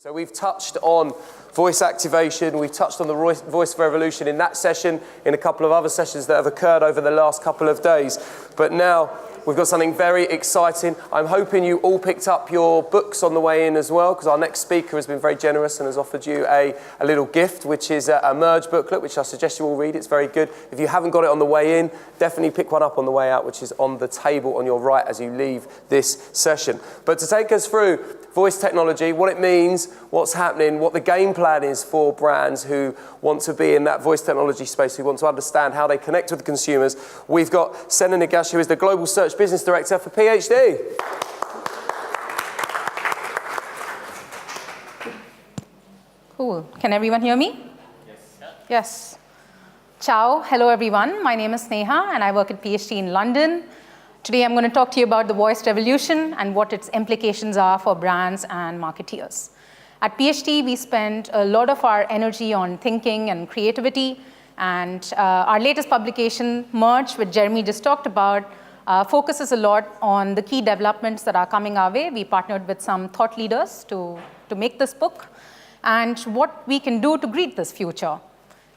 So we've touched on voice activation, we've touched on the voice revolution in that session, in a couple of other sessions that have occurred over the last couple of days. But now we've got something very exciting. I'm hoping you all picked up your books on the way in as well, because our next speaker has been very generous and has offered you a little gift, which is a Merge booklet, which I suggest you all read. It's very good. If you haven't got it on the way in, definitely pick one up on the way out, which is on the table on your right as you leave this session. But to take us through voice technology, what it means, what's happening, what the game plan is for brands who want to be in that voice technology space, who want to understand how they connect with the consumers. We've got Sneha Nagesh, who is the Global Search Business Director for PhD. Cool. Can everyone hear me? Yes. Yes. Ciao. Hello, everyone. My name is Sneha, and I work at PhD in London. Today, I'm going to talk to you about the voice revolution and what its implications are for brands and marketeers. At PhD, we spend a lot of our energy on thinking and creativity, and our latest publication, Merge, which Jeremy just talked about, focuses a lot on the key developments that are coming our way. We partnered with some thought leaders to make this book, and what we can do to greet this future.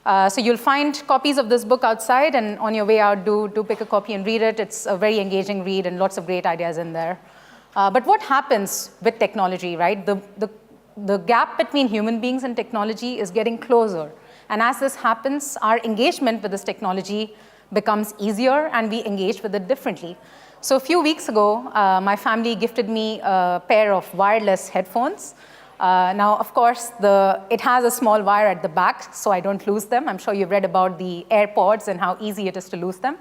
So you'll find copies of this book outside, and on your way out, do pick a copy and read it. It's a very engaging read and lots of great ideas in there. But what happens with technology, right? The gap between human beings and technology is getting closer. And as this happens, our engagement with this technology becomes easier, and we engage with it differently. So a few weeks ago, my family gifted me a pair of wireless headphones. Now, of course, it has a small wire at the back, so I don't lose them. I'm sure you've read about the AirPods and how easy it is to lose them.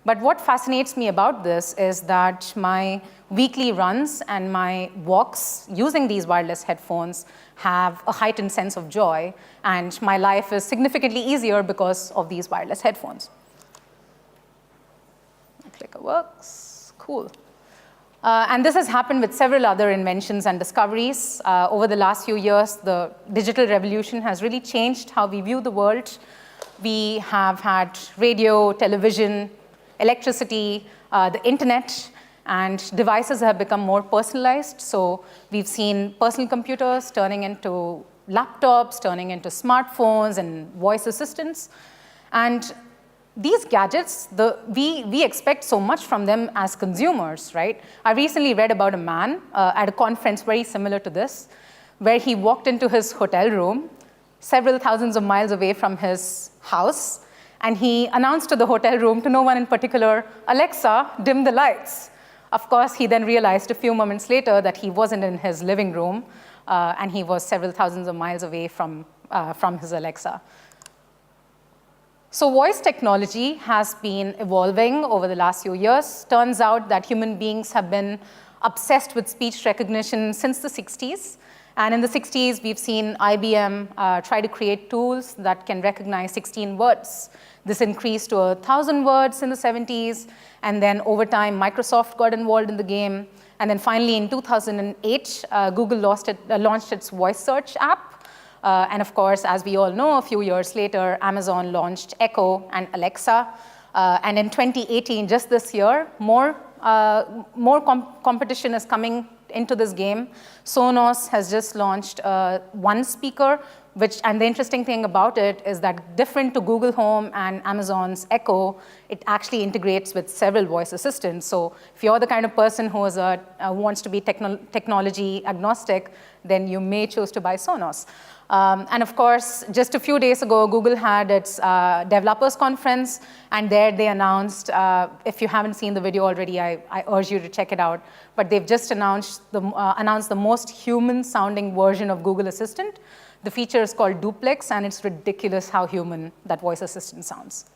But what fascinates me about this is that my weekly runs and my walks using these wireless headphones have a heightened sense of joy, and my life is significantly easier because of these wireless headphones. My clicker works. Cool. And this has happened with several other inventions and discoveries. Over the last few years, the digital revolution has really changed how we view the world. We have had radio, television, electricity, the internet, and devices have become more personalized. So we've seen personal computers turning into laptops, turning into smartphones and voice assistants. And these gadgets, we expect so much from them as consumers, right? I recently read about a man at a conference very similar to this, where he walked into his hotel room several thousands of miles away from his house, and he announced to the hotel room, to no one in particular, "Alexa, dim the lights." Of course, he then realized a few moments later that he wasn't in his living room, and he was several thousands of miles away from his Alexa. So voice technology has been evolving over the last few years. Turns out that human beings have been obsessed with speech recognition since the 60s. And in the 60s, we've seen IBM try to create tools that can recognize 16 words. This increased to 1,000 words in the 70s. And then over time, Microsoft got involved in the game. And then finally, in 2008, Google launched its voice search app. And of course, as we all know, a few years later, Amazon launched Echo and Alexa. And in 2018, just this year, more competition is coming into this game. Sonos has just launched One Speaker, and the interesting thing about it is that different to Google Home and Amazon's Echo, it actually integrates with several voice assistants. So if you're the kind of person who wants to be technology agnostic, then you may choose to buy Sonos. And of course, just a few days ago, Google had its developers conference, and there they announced, if you haven't seen the video already, I urge you to check it out, but they've just announced the most human-sounding version of Google Assistant. The feature is called Duplex, and it's ridiculous how human that voice assistant sounds.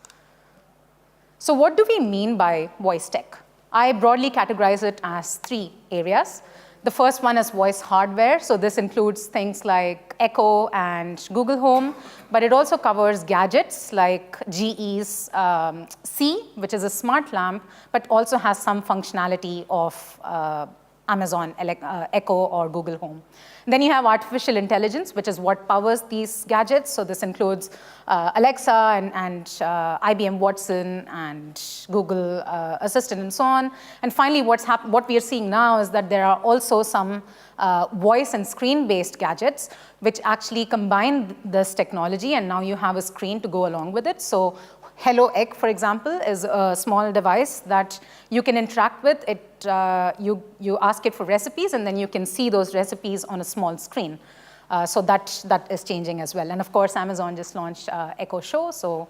So what do we mean by voice tech? I broadly categorize it as 3 areas. The first one is voice hardware. So this includes things like Echo and Google Home, but it also covers gadgets like GE's C, which is a smart lamp, but also has some functionality of Amazon Echo or Google Home. Then you have artificial intelligence, which is what powers these gadgets. So this includes Alexa and IBM Watson and Google Assistant and so on. And finally, what we are seeing now is that there are also some voice and screen-based gadgets which actually combine this technology, and now you have a screen to go along with it. So Hello Egg, for example, is a small device that you can interact with. You ask it for recipes, and then you can see those recipes on a small screen. So that is changing as well. And of course, Amazon just launched Echo Show, so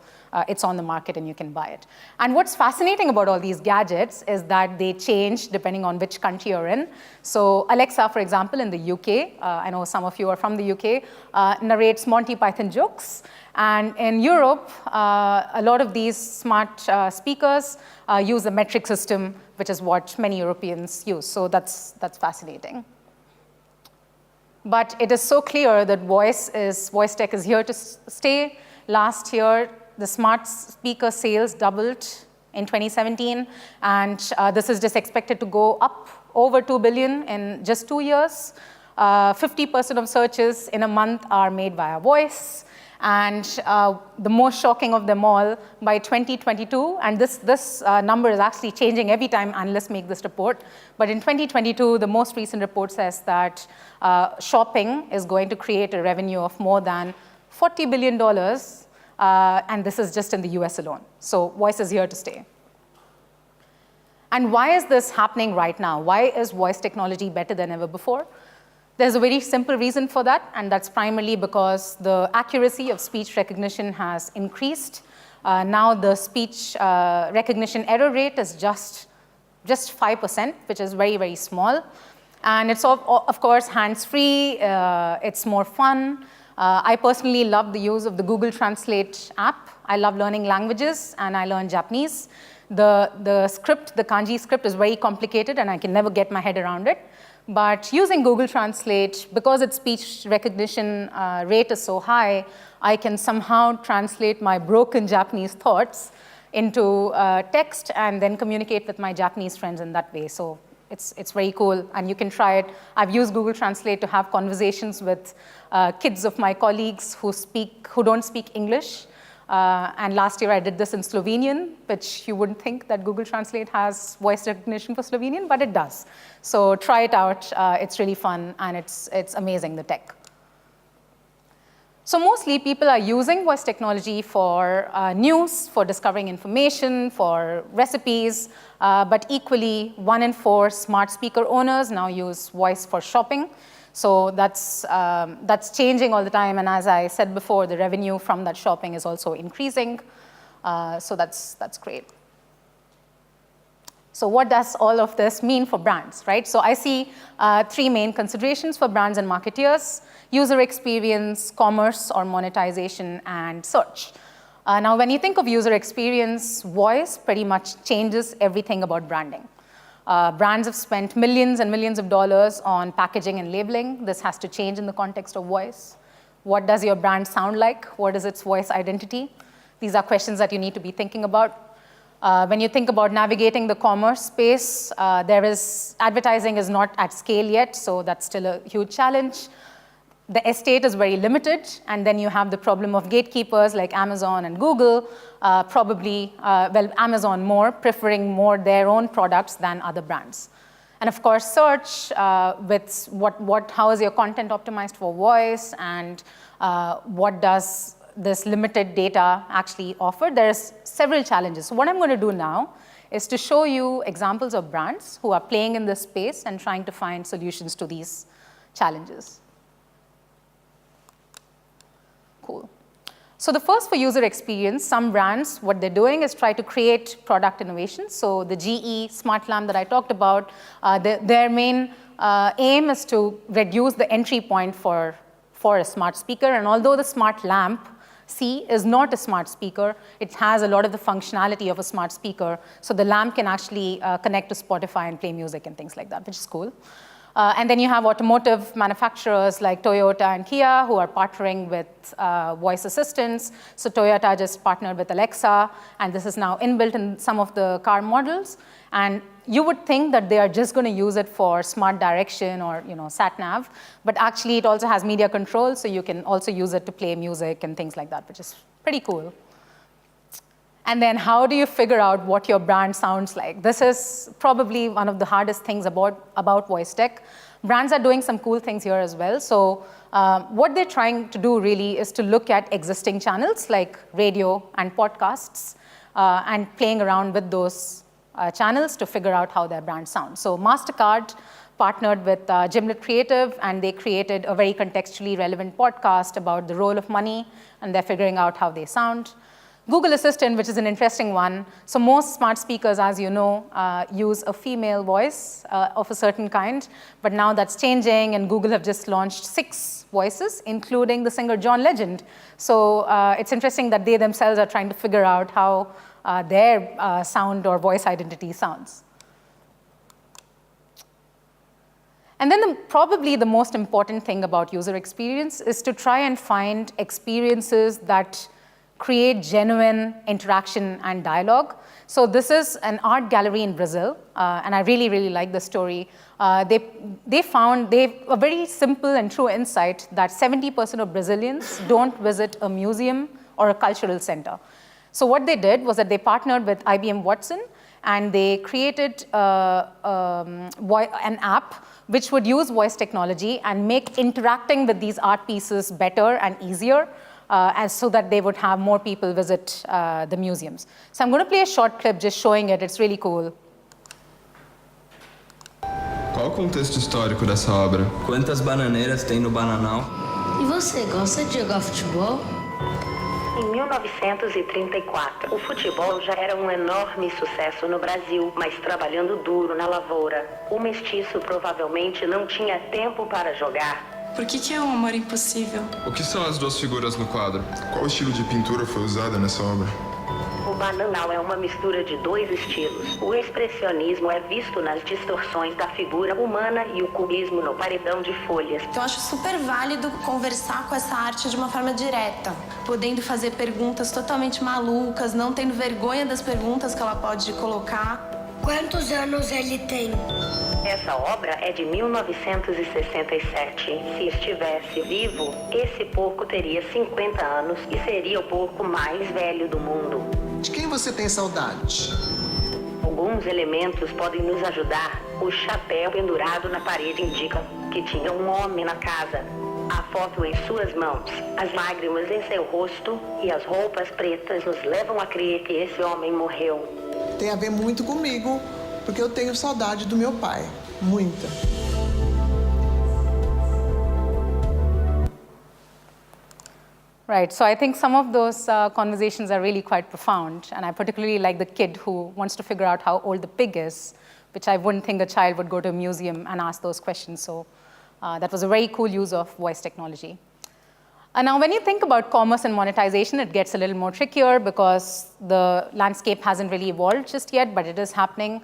it's on the market and you can buy it. And what's fascinating about all these gadgets is that they change depending on which country you're in. So Alexa, for example, in the UK, I know some of you are from the UK, narrates Monty Python jokes. And in Europe, a lot of these smart speakers use the metric system, which is what many Europeans use. So that's fascinating. But it is so clear that voice tech is here to stay. Last year, the smart speaker sales doubled in 2017, and this is just expected to go up over 2 billion in just 2 years. 50% of searches in a month are made via voice. And the most shocking of them all, by 2022, and this number is actually changing every time analysts make this report, but in 2022, the most recent report says that shopping is going to create a revenue of more than $40 billion, and this is just in the US alone. So voice is here to stay. And why is this happening right now? Why is voice technology better than ever before? There's a very simple reason for that, and that's primarily because the accuracy of speech recognition has increased. Now the speech recognition error rate is just 5%, which is very, very small. And it's, of course, hands-free. It's more fun. I personally love the use of the Google Translate app. I love learning languages, and I learn Japanese. The script, the kanji script, is very complicated, and I can never get my head around it. But using Google Translate, because its speech recognition rate is so high, I can somehow translate my broken Japanese thoughts into text and then communicate with my Japanese friends in that way. So it's very cool, and you can try it. I've used Google Translate to have conversations with kids of my colleagues who don't speak English. And last year I did this in Slovenian, which you wouldn't think that Google Translate has voice recognition for Slovenian, but it does. So try it out. It's really fun, and it's amazing, the tech. So mostly people are using voice technology for news, for discovering information, for recipes, but equally 1 in 4 smart speaker owners now use voice for shopping. So that's changing all the time, and as I said before, the revenue from that shopping is also increasing. So that's great. So what does all of this mean for brands, right? So I see 3 main considerations for brands and marketeers: user experience, commerce or monetization, and search. Now, when you think of user experience, voice pretty much changes everything about branding. Brands have spent millions and millions of dollars on packaging and labeling. This has to change in the context of voice. What does your brand sound like? What is its voice identity? These are questions that you need to be thinking about. When you think about navigating the commerce space, advertising is not at scale yet, so that's still a huge challenge. The estate is very limited, and then you have the problem of gatekeepers like Amazon and Google, Amazon preferring more their own products than other brands. And of course, search, with how is your content optimized for voice, and what does this limited data actually offer? There's several challenges. So what I'm going to do now is to show you examples of brands who are playing in this space and trying to find solutions to these challenges. Cool. So the first, for user experience, some brands, what they're doing is try to create product innovation. So the GE smart lamp that I talked about, their main aim is to reduce the entry point for a smart speaker. And although the smart lamp is not a smart speaker, it has a lot of the functionality of a smart speaker. So the lamp can actually connect to Spotify and play music and things like that, which is cool. And then you have automotive manufacturers like Toyota and Kia who are partnering with voice assistants. So Toyota just partnered with Alexa, and this is now inbuilt in some of the car models. And you would think that they are just going to use it for smart direction or sat nav, but actually it also has media control, so you can also use it to play music and things like that, which is pretty cool. And then how do you figure out what your brand sounds like? This is probably one of the hardest things about voice tech. Brands are doing some cool things here as well. So what they're trying to do really is to look at existing channels like radio and podcasts and playing around with those channels to figure out how their brand sounds. So MasterCard partnered with Gimlet Creative, and they created a very contextually relevant podcast about the role of money, and they're figuring out how they sound. Google Assistant, which is an interesting one. So most smart speakers, as you know, use a female voice of a certain kind, but now that's changing, and Google have just launched 6 voices, including the singer John Legend. So it's interesting that they themselves are trying to figure out how their sound or voice identity sounds. And then probably the most important thing about user experience is to try and find experiences that create genuine interaction and dialogue. So this is an art gallery in Brazil, and I really, really like the story. They found a very simple and true insight that 70% of Brazilians don't visit a museum or a cultural center. So what they did was that they partnered with IBM Watson, and they created an app which would use voice technology and make interacting with these art pieces better and easier, so that they would have more people visit the museums. So I'm going to play a short clip just showing it. It's really cool. Qual o contexto histórico dessa obra? Quantas bananeiras tem no bananal? E você gosta de jogar futebol? Em 1934, o futebol já era um enorme sucesso no Brasil, mas trabalhando duro na lavoura. O mestiço provavelmente não tinha tempo para jogar. Por que é um amor impossível? O que são as duas figuras no quadro? Qual estilo de pintura foi usada nessa obra? O bananal é uma mistura de 2 estilos. O expressionismo é visto nas distorções da figura humana e o cubismo no paredão de folhas. Eu acho super válido conversar com essa arte de uma forma direta, podendo fazer perguntas totalmente malucas, não tendo vergonha das perguntas que ela pode colocar. Quantos anos ele tem? Essa obra é de 1967. Se estivesse vivo, esse porco teria 50 anos e seria o porco mais velho do mundo. De quem você tem saudade? Alguns elementos podem nos ajudar. O chapéu pendurado na parede indica que tinha um homem na casa. A foto em suas mãos, as lágrimas em seu rosto e as roupas pretas nos levam a crer que esse homem morreu. Tem a ver muito comigo, porque eu tenho saudade do meu pai. Muita. Right, so I think some of those conversations are really quite profound, and I particularly like the kid who wants to figure out how old the pig is, which I wouldn't think a child would go to a museum and ask those questions. So that was a very cool use of voice technology. And now when you think about commerce and monetization, it gets a little more trickier because the landscape hasn't really evolved just yet, but it is happening.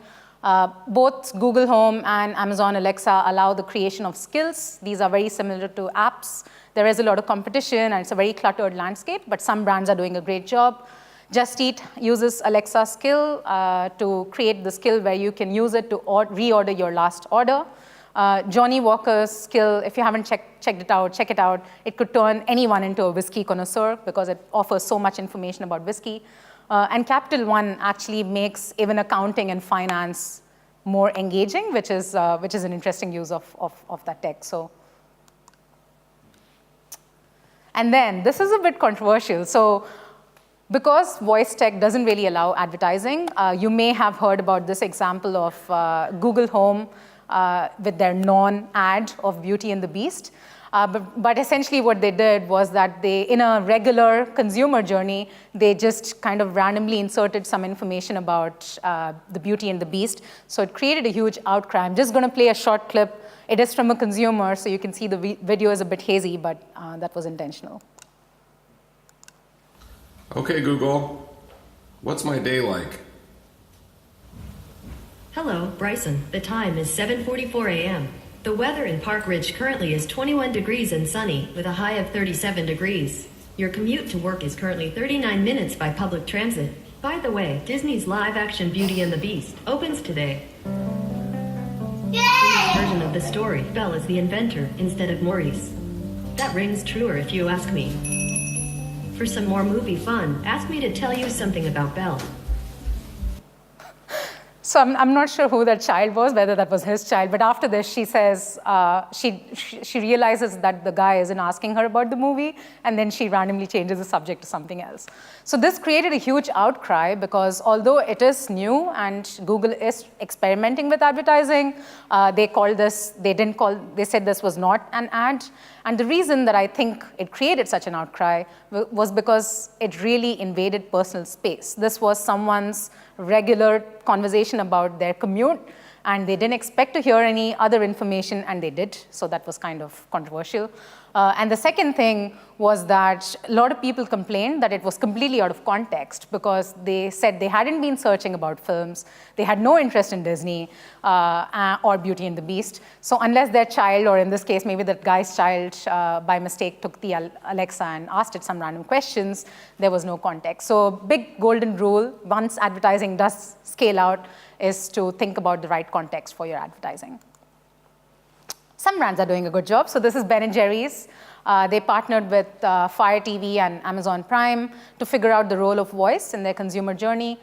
Both Google Home and Amazon Alexa allow the creation of skills. These are very similar to apps. There is a lot of competition, and it's a very cluttered landscape, but some brands are doing a great job. Just Eat uses Alexa skill to create the skill where you can use it to reorder your last order. Johnny Walker's skill, if you haven't checked it out, check it out. It could turn anyone into a whiskey connoisseur because it offers so much information about whiskey. And Capital One actually makes even accounting and finance more engaging, which is an interesting use of that tech. So, and then this is a bit controversial. So, because voice tech doesn't really allow advertising, you may have heard about this example of Google Home with their non-ad of Beauty and the Beast. But essentially what they did was that they, in a regular consumer journey, they just kind of randomly inserted some information about the Beauty and the Beast. So it created a huge outcry. I'm just going to play a short clip. It is from a consumer, so you can see the video is a bit hazy, but that was intentional. Okay, Google, what's my day like? Hello, Bryson. The time is 7:44 a.m. The weather in Park Ridge currently is 21 degrees and sunny, with a high of 37 degrees. Your commute to work is currently 39 minutes by public transit. By the way, Disney's live-action Beauty and the Beast opens today. In this version of the story, Belle is the inventor instead of Maurice. That rings truer if you ask me. For some more movie fun, ask me to tell you something about Belle. So I'm not sure who that child was, whether that was his child, but after this, she says, she realizes that the guy isn't asking her about the movie, and then she randomly changes the subject to something else. So this created a huge outcry because although it is new and Google is experimenting with advertising, they said this was not an ad. And the reason that I think it created such an outcry was because it really invaded personal space. This was someone's regular conversation about their commute, and they didn't expect to hear any other information, and they did, so that was kind of controversial. And the second thing was that a lot of people complained that it was completely out of context because they said they hadn't been searching about films, they had no interest in Disney or Beauty and the Beast. So unless their child, or in this case, maybe that guy's child by mistake took the Alexa and asked it some random questions, there was no context. So big golden rule, once advertising does scale out, is to think about the right context for your advertising. Some brands are doing a good job. So this is Ben & Jerry's. They partnered with Fire TV and Amazon Prime to figure out the role of voice in their consumer journey.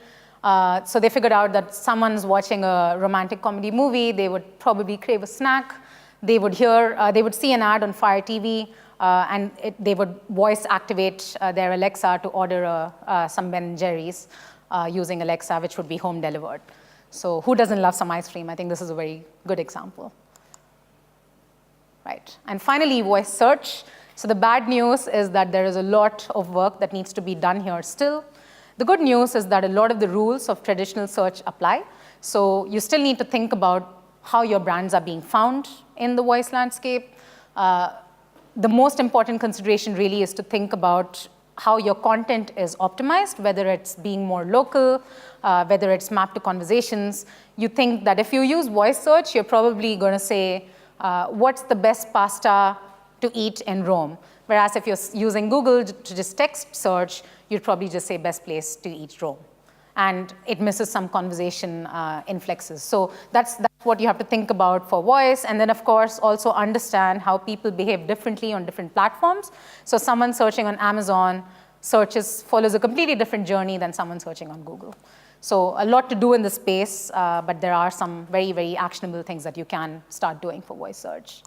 So they figured out that someone's watching a romantic comedy movie, they would probably crave a snack. They would see an ad on Fire TV, and they would voice activate their Alexa to order some Ben & Jerry's using Alexa, which would be home delivered. So who doesn't love some ice cream? I think this is a very good example. Right. And finally, voice search. So the bad news is that there is a lot of work that needs to be done here still. The good news is that a lot of the rules of traditional search apply. So you still need to think about how your brands are being found in the voice landscape. The most important consideration really is to think about how your content is optimized, whether it's being more local, whether it's mapped to conversations. You think that if you use voice search, you're probably going to say, what's the best pasta to eat in Rome? Whereas if you're using Google to just text search, you'd probably just say best place to eat Rome. And it misses some conversation inflexes. So that's what you have to think about for voice. And then, of course, also understand how people behave differently on different platforms. So someone searching on Amazon follows a completely different journey than someone searching on Google. So a lot to do in the space, but there are some very, very actionable things that you can start doing for voice search.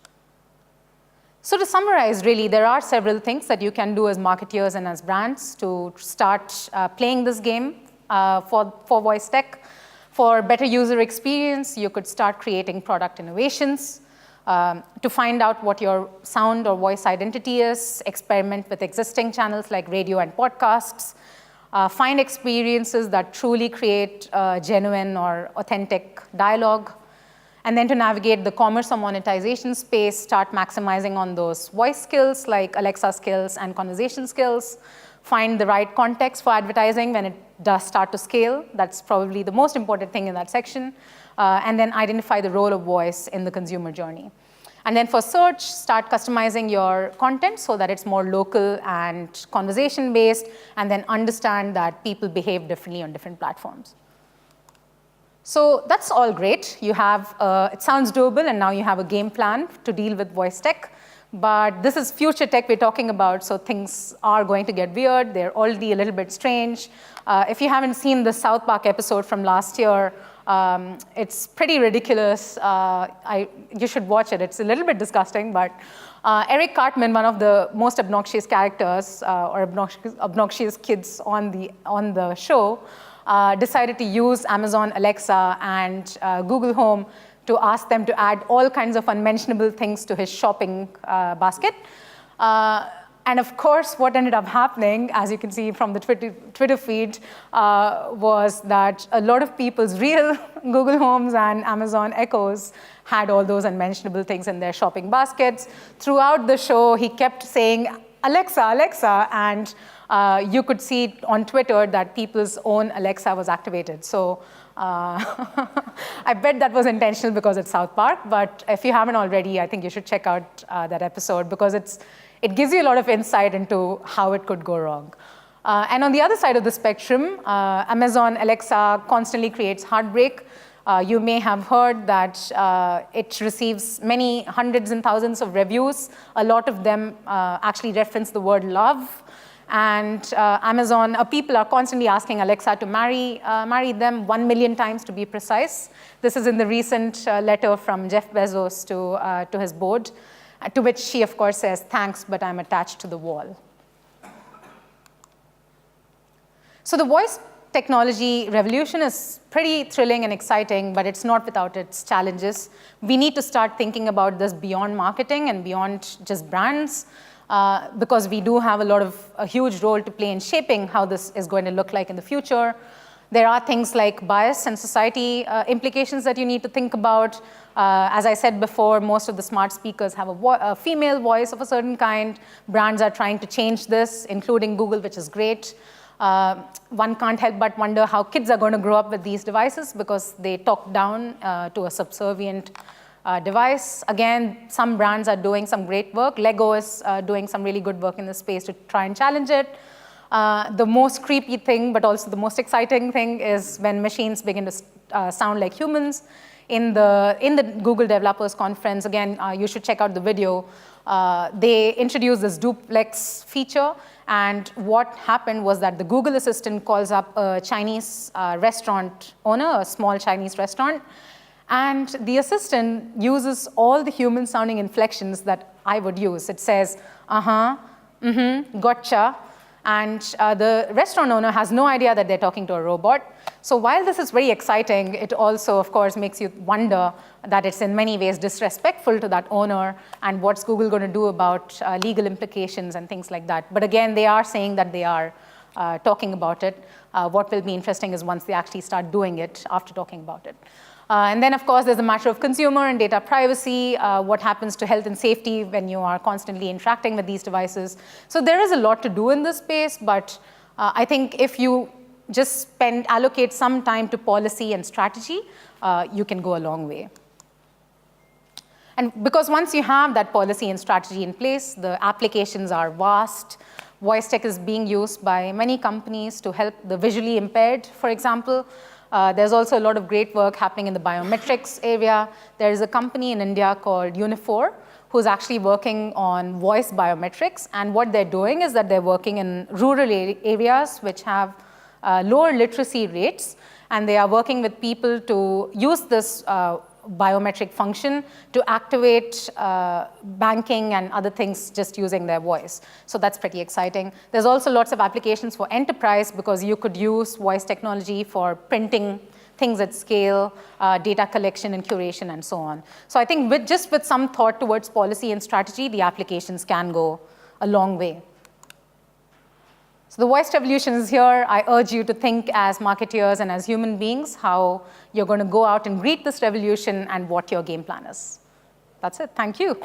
So to summarize, really, there are several things that you can do as marketeers and as brands to start playing this game for voice tech. For better user experience, you could start creating product innovations. To find out what your sound or voice identity is, experiment with existing channels like radio and podcasts. Find experiences that truly create genuine or authentic dialogue. And then to navigate the commerce or monetization space, start maximizing on those voice skills like Alexa skills and conversation skills. Find the right context for advertising when it does start to scale. That's probably the most important thing in that section. And then identify the role of voice in the consumer journey. And then for search, start customizing your content so that it's more local and conversation-based, and then understand that people behave differently on different platforms. So that's all great. You have, it sounds doable, and now you have a game plan to deal with voice tech. But this is future tech we're talking about, so things are going to get weird. They're already a little bit strange. If you haven't seen the South Park episode from last year, it's pretty ridiculous. You should watch it. It's a little bit disgusting, but Eric Cartman, one of the most obnoxious characters or obnoxious kids on the show, decided to use Amazon Alexa and Google Home to ask them to add all kinds of unmentionable things to his shopping basket. And of course, what ended up happening, as you can see from the Twitter feed, was that a lot of people's real Google Homes and Amazon Echoes had all those unmentionable things in their shopping baskets. Throughout the show, he kept saying, Alexa, Alexa, and you could see on Twitter that people's own Alexa was activated. So I bet that was intentional because it's South Park, but if you haven't already, I think you should check out that episode because it gives you a lot of insight into how it could go wrong. And on the other side of the spectrum, Amazon Alexa constantly creates heartbreak. You may have heard that it receives many hundreds and thousands of reviews. A lot of them actually reference the word love. And people are constantly asking Alexa to marry them 1 million times to be precise. This is in the recent letter from Jeff Bezos to his board, to which she, of course, says, thanks, but I'm attached to the wall. So the voice technology revolution is pretty thrilling and exciting, but it's not without its challenges. We need to start thinking about this beyond marketing and beyond just brands, because we do have a huge role to play in shaping how this is going to look like in the future. There are things like bias and society implications that you need to think about. As I said before, most of the smart speakers have a female voice of a certain kind. Brands are trying to change this, including Google, which is great. One can't help but wonder how kids are going to grow up with these devices because they talk down to a subservient device. Again, some brands are doing some great work. Lego is doing some really good work in this space to try and challenge it. The most creepy thing, but also the most exciting thing, is when machines begin to sound like humans. In the Google Developers Conference, again, you should check out the video. They introduced this duplex feature, and what happened was that the Google Assistant calls up a Chinese restaurant owner, a small Chinese restaurant, and the assistant uses all the human-sounding inflections that I would use. It says, gotcha, and the restaurant owner has no idea that they're talking to a robot. So while this is very exciting, it also, of course, makes you wonder that it's in many ways disrespectful to that owner, and what's Google going to do about legal implications and things like that. But again, they are saying that they are talking about it. What will be interesting is once they actually start doing it after talking about it. And then, of course, there's a matter of consumer and data privacy, what happens to health and safety when you are constantly interacting with these devices. So there is a lot to do in this space, but I think if you just allocate some time to policy and strategy, you can go a long way. And because once you have that policy and strategy in place, the applications are vast. Voice tech is being used by many companies to help the visually impaired, for example. There's also a lot of great work happening in the biometrics area. There is a company in India called Unifor who's actually working on voice biometrics. And what they're doing is that they're working in rural areas which have lower literacy rates. And they are working with people to use this biometric function to activate banking and other things just using their voice. So that's pretty exciting. There's also lots of applications for enterprise because you could use voice technology for printing things at scale, data collection and curation and so on. So I think with some thought towards policy and strategy, the applications can go a long way. So the voice revolution is here. I urge you to think as marketeers and as human beings how you're going to go out and greet this revolution and what your game plan is. That's it. Thank you.